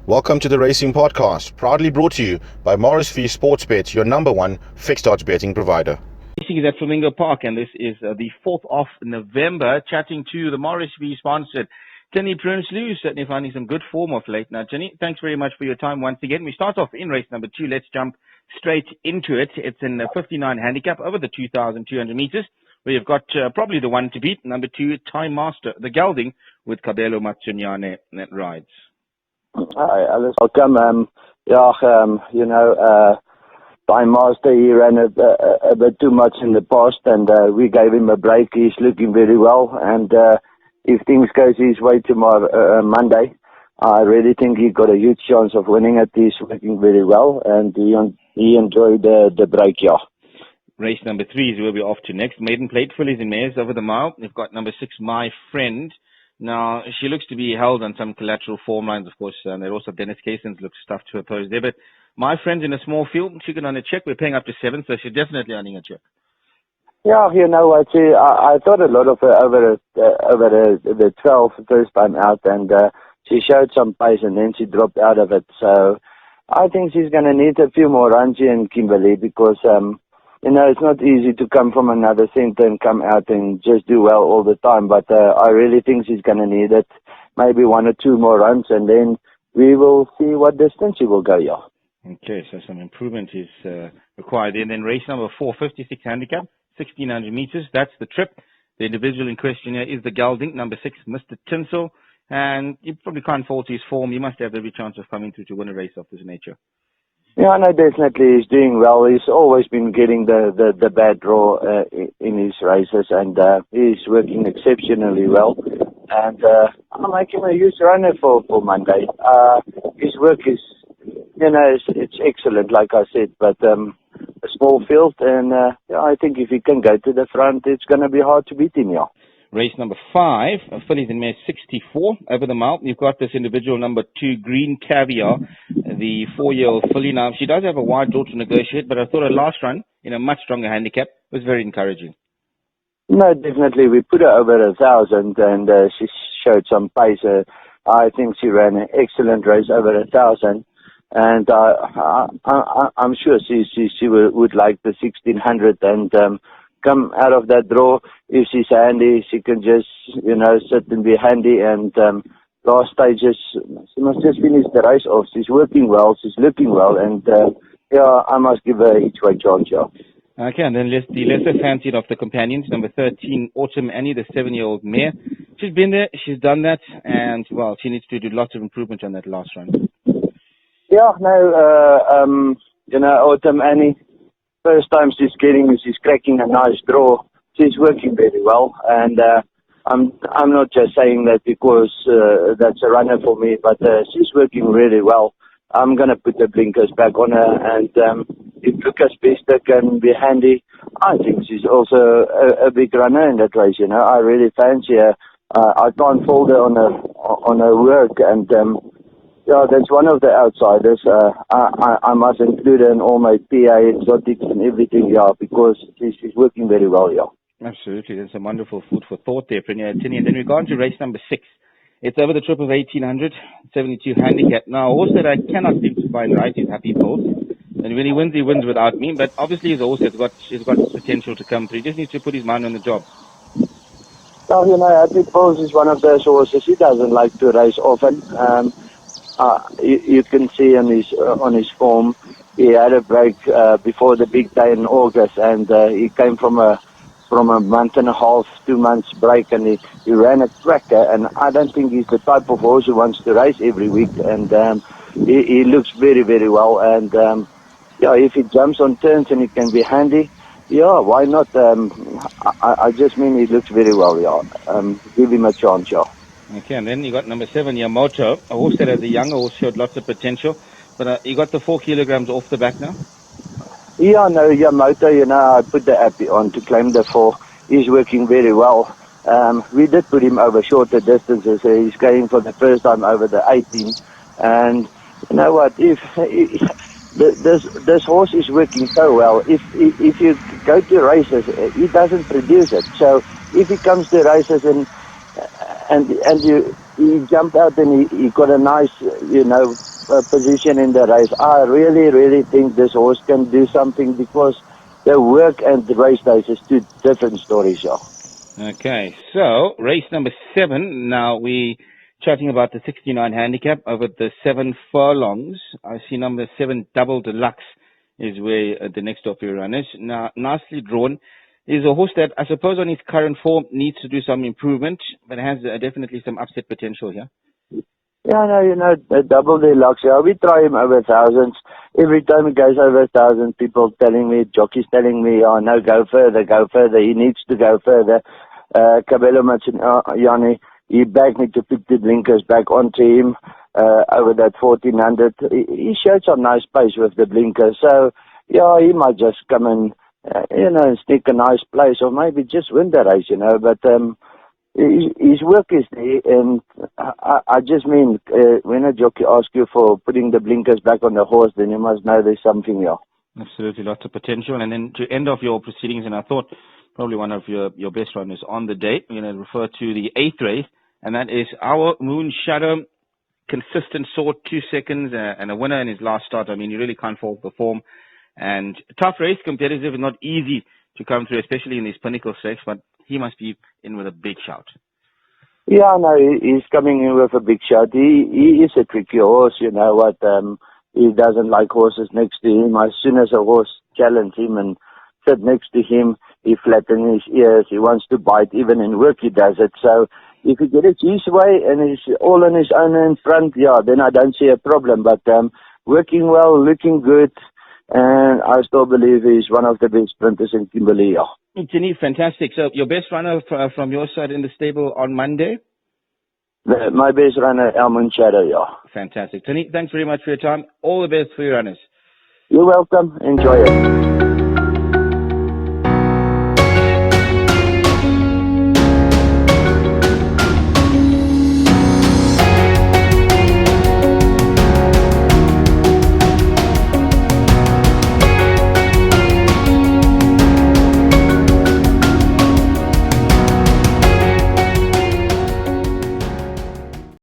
Welcome to the Racing Podcast, proudly brought to you by Morris V Sportsbet, your number one fixed odds betting provider. Racing is at Flamingo Park, and this is the 4th of November, chatting to the Morris V sponsored Tienie Prinsloo, certainly finding some good form of late. Now, Tienie, thanks very much for your time once again. We start off in race number 2. Let's jump straight into it. It's in the 59 handicap over the 2,200 meters. We've got probably the one to beat, number 2, Time Master, the gelding with Kabelo Matsunyane that rides. Hi, Alice. Welcome. Time Master, he ran a bit too much in the past, and we gave him a break. He's looking very well, and if things goes his way tomorrow, Monday, I really think he got a huge chance of winning it. He's working very well, and he enjoyed the break, yeah. Race number 3 is where we're off to next. Maiden Plate fillies and mares over the mile. We've got number 6, My Friend. Now, she looks to be held on some collateral form lines, of course, and there also Dennis Casons looks stuffed to oppose there. But My Friend's in a small field. She can on a check. We're paying up to 7, so she's definitely earning a check. Yeah, you know what? I thought a lot of her over the 12 first time out, and she showed some pace, and then she dropped out of it. So I think she's going to need a few more runs here in Kimberley because it's not easy to come from another centre and come out and just do well all the time. But I really think she's going to need it, maybe 1 or 2 more runs, and then we will see what distance she will go, yeah. Okay, so some improvement is required. And then race number 4, 56 handicap, 1,600 meters. That's the trip. The individual in question here is the gelding, number 6, Mr. Tinsel. And you probably can't fault his form. He must have every chance of coming through to win a race of this nature. Yeah, no, definitely he's doing well. He's always been getting the bad draw in his races, and he's working exceptionally well. And I'll make him a huge runner for Monday. His work is, it's excellent, like I said, but a small field, and I think if he can go to the front, it's going to be hard to beat him, yeah. Race number 5, fillies and mares 64 over the mile. You've got this individual number 2, Green Caviar, the 4-year-old filly. Now, she does have a wide draw to negotiate, but I thought her last run in a much stronger handicap was very encouraging. No, definitely. We put her over 1,000, and she showed some pace. I think she ran an excellent race over 1,000, and I'm sure she would like the 1,600 and come out of that draw. If she's handy, she can just, sit and be handy. And last stages, she must just finish the race off. She's working well. She's looking well. And, I must give her each way chance, yeah. Okay, and then the lesser fancied of the companions, number 13, Autumn Annie, the 7-year-old mare. She's been there. She's done that. And, well, she needs to do lots of improvement on that last run. Yeah, no, Autumn Annie, first time she's cracking a nice draw. She's working very well, and I'm not just saying that because that's a runner for me, but she's working really well. I'm going to put the blinkers back on her, and if Lucas Bester can be handy, I think she's also a big runner in that race. I really fancy her. I can't fault her on her work, and that's one of the outsiders. I must include her in all my PA exotics and everything, because she's working very well, Absolutely. There's some wonderful food for thought there, Tienie. And then we've gone to race number 6. It's over the trip of 1,800, 72 handicap. Now, a horse that I cannot seem to find right is Happy Thought. And when he wins without me. But obviously, he's a horse that's got potential to come through. He just needs to put his mind on the job. Well, Happy Thought is one of those horses. He doesn't like to race often. You can see on his form, he had a break before the big day in August, and he came from a month and a half, 2 months break, and he ran a cracker. And I don't think he's the type of horse who wants to race every week. And he looks very, very well. And if he jumps on turns and he can be handy, why not? I just mean he looks very well. Give him a chance, Okay, and then you got number 7, Yamoto, a horse that as a younger horse showed lots of potential, but you got the 4 kilograms off the back now? Yeah, no, Yamoto, I put the appy on to claim the 4. He's working very well. We did put him over shorter distances. He's going for the first time over the 18. And you know what, if this horse is working so well, if you go to races, he doesn't produce it. So if he comes to races and he jumped out and he got a nice, position in the race. I really think this horse can do something because the work and the race days is two different stories, yeah. Okay, so race number 7. Now we chatting about the 69 handicap over the 7 furlongs. I see number 7 Double Deluxe is where the next of your runners. Now, nicely drawn. Is a horse that I suppose on its current form needs to do some improvement, but has definitely some upset potential here. Yeah, no, the Double Deluxe, yeah, we try him over thousands. Every time he goes over 1,000, people telling me, jockeys telling me, oh no, go further, he needs to go further. Cabello Yanni, he begged me to put the blinkers back onto him over that 1400. He showed some nice pace with the blinkers, so yeah, he might just come and, sneak a nice place, or maybe just win the race, but his work is there, and I just mean, when a jockey asks you for putting the blinkers back on the horse, then you must know there's something here. Absolutely, lots of potential. And then to end off your proceedings, and I thought probably one of your best runners on the day, we're going to refer to the 8th race, and that is Our Moon Shadow. Consistent sort, 2 seconds, and a winner in his last start. I mean, you really can't fault the form. And tough race, competitive, not easy to come through, especially in these pinnacle stakes, but he must be in with a big shout. Yeah, no, he's coming in with a big shout. He is a tricky horse, you know what, he doesn't like horses next to him. As soon as a horse challenges him and sit next to him, he flattens his ears, he wants to bite, even in work he does it. So if he gets it his way and he's all on his own in front, yeah, then I don't see a problem. But working well, looking good, and I still believe he's one of the best sprinters in Kimberley. Yeah. Tienie, fantastic. So your best runner from your side in the stable on Monday? My best runner, Our Moon Shadow, yeah. Fantastic. Tienie, thanks very much for your time. All the best for your runners. You're welcome. Enjoy it.